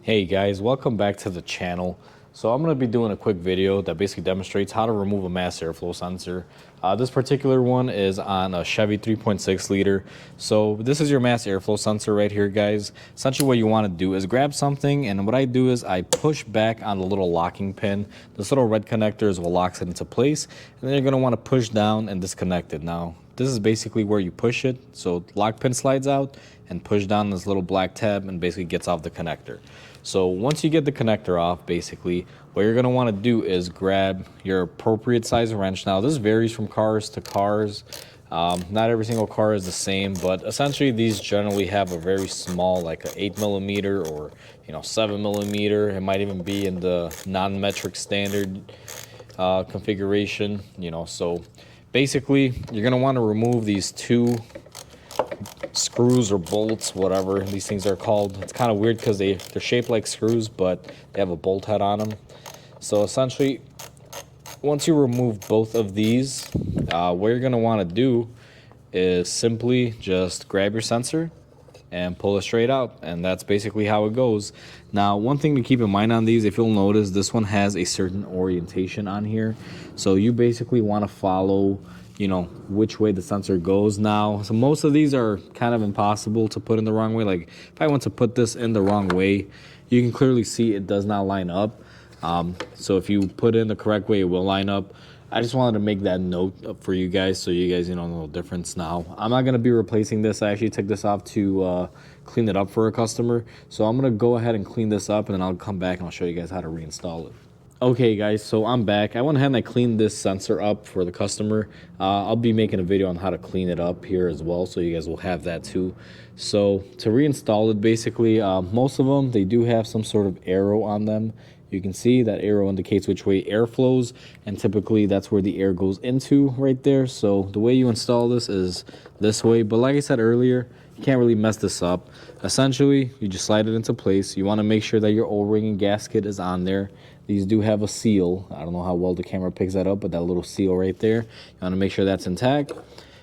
Hey guys, welcome back to the channel. So I'm going to be doing a quick video that basically demonstrates how to remove a mass airflow sensor. This particular one is on a Chevy 3.6 liter. So this is your mass airflow sensor right here, guys. Essentially what you want to do is grab something, and what I do is I push back on the little locking pin. This little red connector is what locks it into place, and then you're going to want to push down and disconnect it. Now this is basically where you push it, so lock pin slides out and push down this little black tab and basically gets off the connector. So once you get the connector off, basically what you're going to want to do is grab your appropriate size wrench. Now this varies from cars to cars. Not every single car is the same, but essentially these generally have a very small, like a 8mm or 7mm. It might even be in the non-metric standard configuration. So basically you're going to want to remove these two screws or bolts, whatever these things are called. It's kind of weird because they're shaped like screws, but they have a bolt head on them. So essentially, once you remove both of these, what you're going to want to do is simply just grab your sensor and pull it straight out, and that's basically how it goes. Now, one thing to keep in mind on these, if you'll notice, this one has a certain orientation on here, so you basically want to follow which way the sensor goes. Now, so most of these are kind of impossible to put in the wrong way. Like if I want to put this in the wrong way, you can clearly see it does not line up. So if you put it in the correct way, it will line up. I just wanted to make that note for you guys, so you guys know the difference. Now, I'm not going to be replacing this. I actually took this off to clean it up for a customer. So I'm going to go ahead and clean this up, and then I'll come back and I'll show you guys how to reinstall it. Okay guys, so I'm back. I went ahead and I cleaned this sensor up for the customer. I'll be making a video on how to clean it up here as well, so you guys will have that too. So to reinstall it, basically, most of them, they do have some sort of arrow on them. You can see that arrow indicates which way air flows, and typically that's where the air goes into right there. So the way you install this is this way, but like I said earlier, you can't really mess this up. Essentially, you just slide it into place. You want to make sure that your O-ring and gasket is on there. These do have a seal. I don't know how well the camera picks that up, but that little seal right there, you want to make sure that's intact.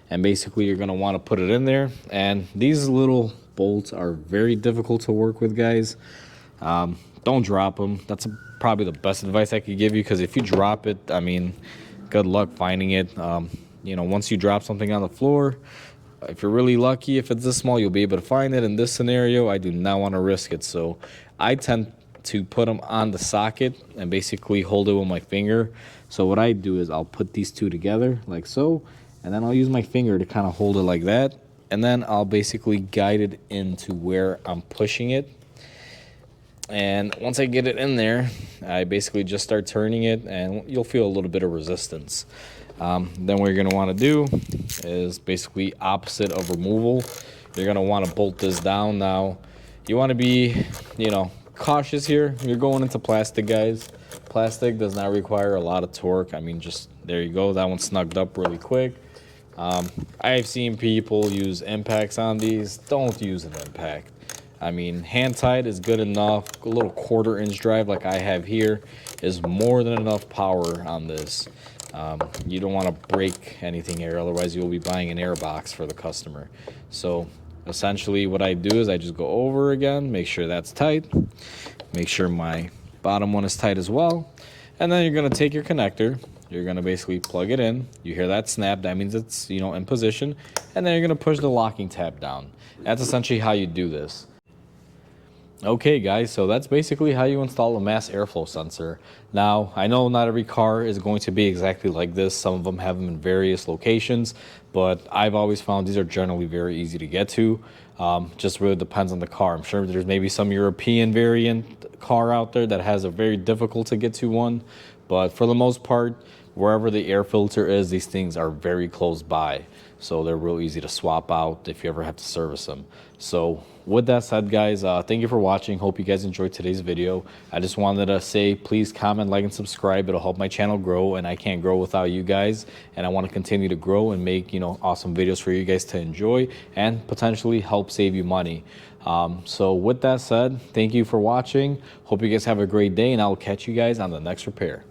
And basically, you're going to want to put it in there. And these little bolts are very difficult to work with, guys. Don't drop them. That's probably the best advice I could give you, because if you drop it, I mean, good luck finding it. Once you drop something on the floor, if you're really lucky, if it's this small, you'll be able to find it. In this scenario, I do not want to risk it. So I tend to put them on the socket and basically hold it with my finger. So what I do is I'll put these two together like so, and then I'll use my finger to kind of hold it like that, and then I'll basically guide it into where I'm pushing it. And once I get it in there, I basically just start turning it, and you'll feel a little bit of resistance. Then what you're going to want to do is basically opposite of removal. You're going to want to bolt this down. Now, you want to be, cautious here. You're going into plastic, guys. Plastic does not require a lot of torque. I mean, just there you go. That one snugged up really quick. I've seen people use impacts on these. Don't use an impact. I mean, hand tight is good enough. A little 1/4-inch drive like I have here is more than enough power on this. You don't want to break anything here, otherwise you'll be buying an air box for the customer. So essentially what I do is I just go over again, make sure that's tight, make sure my bottom one is tight as well, and then you're going to take your connector, you're going to basically plug it in. You hear that snap, that means it's in position, and then you're going to push the locking tab down. That's essentially how you do this. Okay guys, so that's basically how you install a mass airflow sensor. Now, I know not every car is going to be exactly like this. Some of them have them in various locations, but I've always found these are generally very easy to get to. Just really depends on the car. I'm sure there's maybe some European variant car out there that has a very difficult to get to one, but for the most part, wherever the air filter is, these things are very close by. So they're real easy to swap out if you ever have to service them. So with that said, guys, thank you for watching. Hope you guys enjoyed today's video. I just wanted to say, please comment, like, and subscribe. It'll help my channel grow, and I can't grow without you guys. And I want to continue to grow and make, awesome videos for you guys to enjoy and potentially help save you money. So with that said, thank you for watching. Hope you guys have a great day, and I'll catch you guys on the next repair.